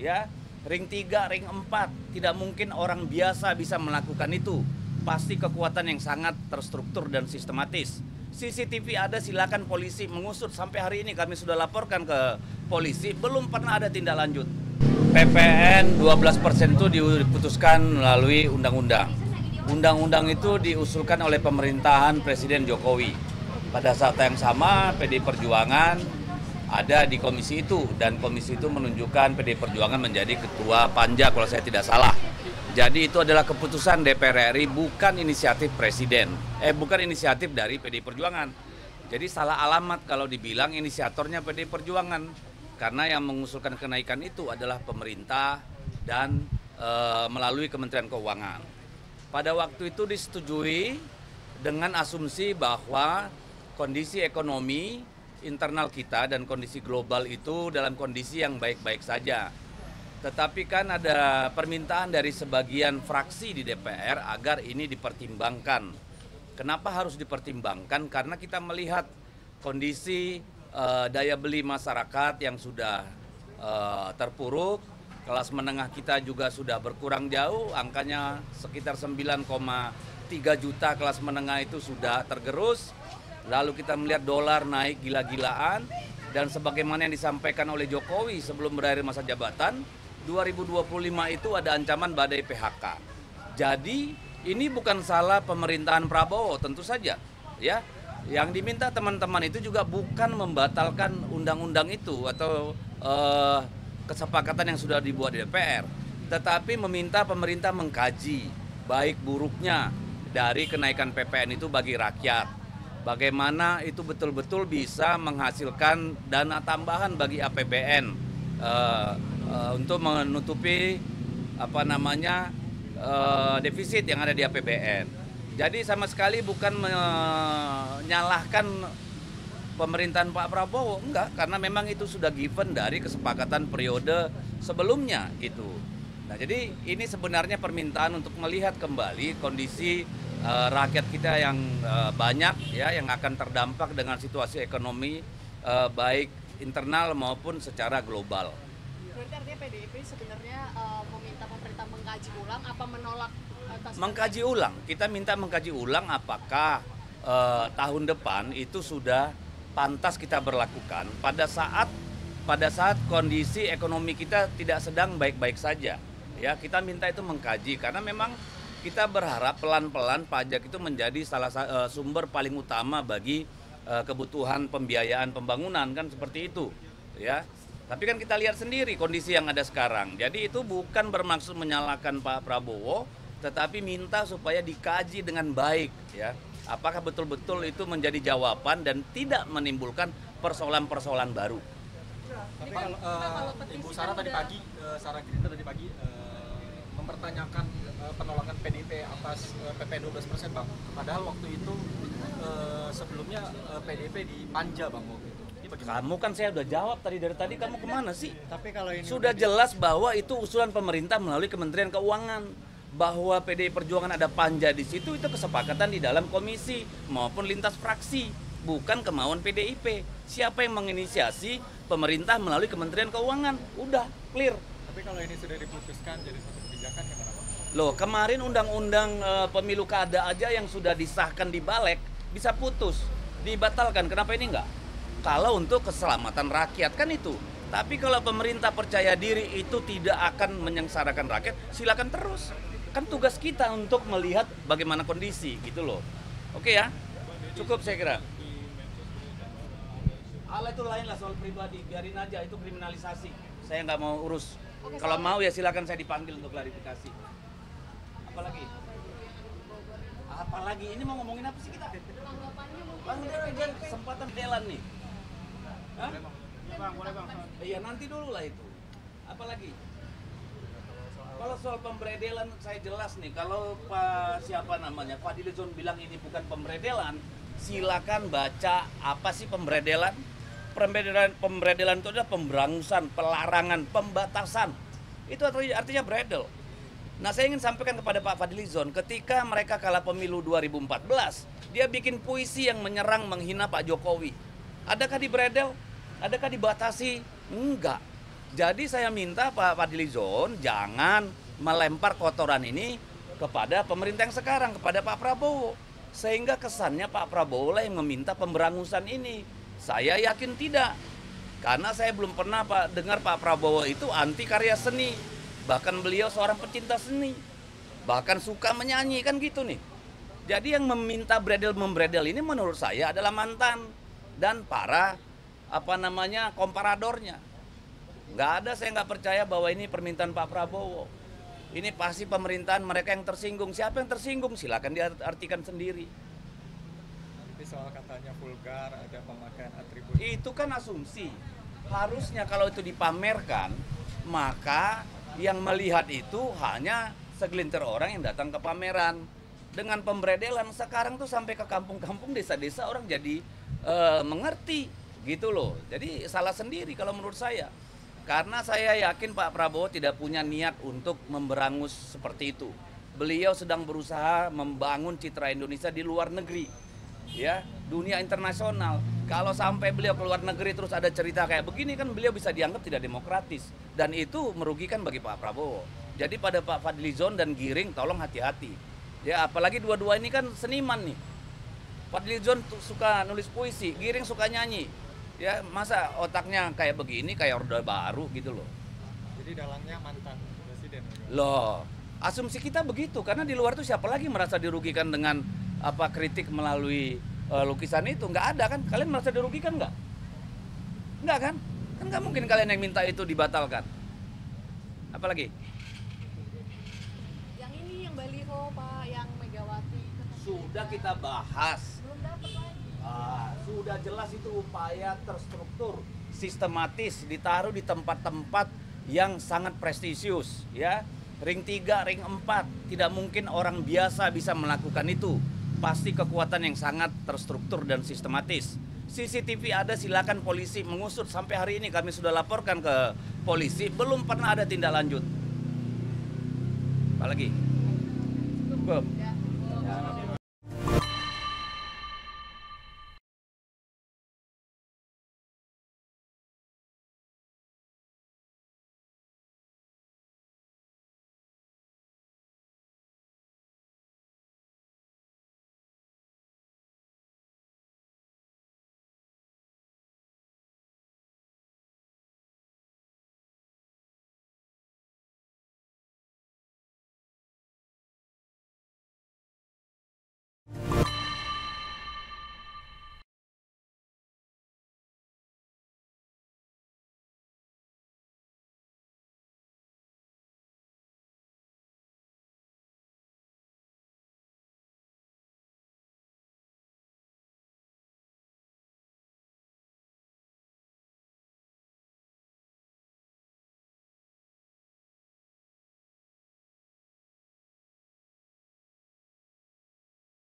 ya, ring 3, ring 4. Tidak mungkin orang biasa bisa melakukan itu. Pasti kekuatan yang sangat terstruktur dan sistematis. CCTV ada, silakan polisi mengusut. Sampai hari ini kami sudah laporkan ke polisi, belum pernah ada tindak lanjut. PPN 12% itu diputuskan melalui undang-undang. Undang-undang itu diusulkan oleh pemerintahan Presiden Jokowi. Pada saat yang sama, PDI Perjuangan ada di komisi itu, dan komisi itu menunjukkan PDI Perjuangan menjadi ketua panja kalau saya tidak salah. Jadi itu adalah keputusan DPR RI, bukan inisiatif Presiden. Bukan inisiatif dari PDI Perjuangan. Jadi salah alamat kalau dibilang inisiatornya PDI Perjuangan. Karena yang mengusulkan kenaikan itu adalah pemerintah dan melalui Kementerian Keuangan. Pada waktu itu disetujui dengan asumsi bahwa kondisi ekonomi internal kita dan kondisi global itu dalam kondisi yang baik-baik saja. Tetapi kan ada permintaan dari sebagian fraksi di DPR agar ini dipertimbangkan. Kenapa harus dipertimbangkan? Karena kita melihat kondisi daya beli masyarakat yang sudah terpuruk, kelas menengah kita juga sudah berkurang jauh, angkanya sekitar 9,3 juta kelas menengah itu sudah tergerus. Lalu kita melihat dolar naik gila-gilaan, dan sebagaimana yang disampaikan oleh Jokowi sebelum berakhir masa jabatan, 2025 itu ada ancaman badai PHK. Jadi ini bukan salah pemerintahan Prabowo, tentu saja, ya. Yang diminta teman-teman itu juga bukan membatalkan undang-undang itu atau kesepakatan yang sudah dibuat di DPR, tetapi meminta pemerintah mengkaji baik buruknya dari kenaikan PPN itu bagi rakyat. Bagaimana itu betul-betul bisa menghasilkan dana tambahan bagi APBN untuk menutupi defisit yang ada di APBN. Jadi sama sekali bukan menyalahkan pemerintahan Pak Prabowo, enggak, karena memang itu sudah given dari kesepakatan periode sebelumnya itu. Nah, jadi ini sebenarnya permintaan untuk melihat kembali kondisi rakyat kita yang banyak, ya, yang akan terdampak dengan situasi ekonomi baik internal maupun secara global. Berarti artinya PDIP sebenarnya meminta pemerintah mengkaji ulang apa menolak atas Mengkaji ulang, kita minta mengkaji ulang apakah tahun depan itu sudah pantas kita berlakukan pada saat kondisi ekonomi kita tidak sedang baik-baik saja. Ya, kita minta itu mengkaji karena memang kita berharap pelan-pelan pajak itu menjadi salah sumber paling utama bagi kebutuhan pembiayaan pembangunan, kan seperti itu, ya. Tapi kan kita lihat sendiri kondisi yang ada sekarang. Jadi itu bukan bermaksud menyalahkan Pak Prabowo, tetapi minta supaya dikaji dengan baik, ya. Apakah betul-betul itu menjadi jawaban dan tidak menimbulkan persoalan-persoalan baru. Tapi kalau Ibu Sarah tadi pagi, Sarah Gerindra tadi pagi mempertanyakan penolakan PDIP atas PPN 12%, Bang. Padahal waktu itu sebelumnya PDIP dipanja, Bang, waktu itu. Kamu kan saya udah jawab dari tadi kamu kemana sih? Tapi kalau ini Sudah jelas bahwa itu usulan pemerintah melalui Kementerian Keuangan, bahwa PDI Perjuangan ada panja di situ, itu kesepakatan di dalam komisi maupun lintas fraksi, bukan kemauan PDIP. Siapa yang menginisiasi? Pemerintah melalui Kementerian Keuangan. Udah clear. Tapi kalau ini sudah diputuskan jadi satu kebijakan gimana, Pak? Loh, kemarin undang-undang pemilu kada aja yang sudah disahkan di Balek bisa putus, dibatalkan. Kenapa ini enggak? Kalau untuk keselamatan rakyat kan itu. Tapi kalau pemerintah percaya diri itu tidak akan menyengsarakan rakyat, silakan terus. Kan tugas kita untuk melihat bagaimana kondisi gitu loh. Oke ya? Cukup saya kira. Allah itu lain lah, soal pribadi, biarin aja, itu kriminalisasi. Saya nggak mau urus. Kalau mau ya silakan saya dipanggil untuk klarifikasi. Apalagi? Apalagi? Ini mau ngomongin apa sih kita? Bang, dia kesempatan jalan nih. Hah? Boleh bang. Iya, nanti dulu lah itu. Apalagi? Kalau soal pemberedelan saya jelas nih. Kalau Fadlizon bilang ini bukan pemberedelan, silakan baca apa sih pemberedelan. Pemberedelan itu adalah pemberangusan, pelarangan, pembatasan. Itu artinya beredel. Nah, saya ingin sampaikan kepada Pak Fadlizon, ketika mereka kalah pemilu 2014, dia bikin puisi yang menyerang, menghina Pak Jokowi. Adakah diberedel? Adakah dibatasi? Enggak. Jadi saya minta Pak Fadlizon jangan melempar kotoran ini kepada pemerintah yang sekarang, kepada Pak Prabowo. Sehingga kesannya Pak Prabowo lah yang meminta pemberangusan ini. Saya yakin tidak. Karena saya belum pernah dengar Pak Prabowo itu anti karya seni. Bahkan beliau seorang pecinta seni. Bahkan suka menyanyi, kan gitu nih. Jadi yang meminta membredel ini menurut saya adalah mantan dan para komparadornya. Nggak ada, saya nggak percaya bahwa ini permintaan Pak Prabowo. Ini pasti pemerintahan mereka yang tersinggung. Siapa yang tersinggung? Silakan diartikan sendiri. Nanti soal katanya vulgar, ada pemakaian atribut. Itu kan asumsi. Harusnya kalau itu dipamerkan, maka yang melihat itu hanya segelintir orang yang datang ke pameran. Dengan pembredelan sekarang tuh sampai ke kampung-kampung, desa-desa orang jadi mengerti gitu loh. Jadi salah sendiri kalau menurut saya. Karena saya yakin Pak Prabowo tidak punya niat untuk memberangus seperti itu. Beliau sedang berusaha membangun citra Indonesia di luar negeri. Ya, dunia internasional. Kalau sampai beliau ke luar negeri terus ada cerita kayak begini, kan beliau bisa dianggap tidak demokratis. Dan itu merugikan bagi Pak Prabowo. Jadi pada Pak Fadlizon dan Giring tolong hati-hati. Ya, apalagi dua-dua ini kan seniman nih. Fadlizon suka nulis puisi, Giring suka nyanyi. Ya, masa otaknya kayak begini, kayak Orde Baru gitu loh. Jadi dalangnya mantan presiden. Loh, asumsi kita begitu, karena di luar tuh siapa lagi merasa dirugikan dengan kritik melalui lukisan itu? Nggak ada kan? Kalian merasa dirugikan nggak? Nggak kan? Kan nggak mungkin kalian yang minta itu dibatalkan. Apalagi? Yang ini yang baliho Pak, yang Megawati. Sudah kita bahas. Belum dapat lagi. Sudah jelas itu upaya terstruktur, sistematis, ditaruh di tempat-tempat yang sangat prestisius, ya. Ring 3, ring 4, tidak mungkin orang biasa bisa melakukan itu. Pasti kekuatan yang sangat terstruktur dan sistematis. CCTV ada, silakan polisi mengusut. Sampai hari ini kami sudah laporkan ke polisi, belum pernah ada tindak lanjut. Apalagi? Ya.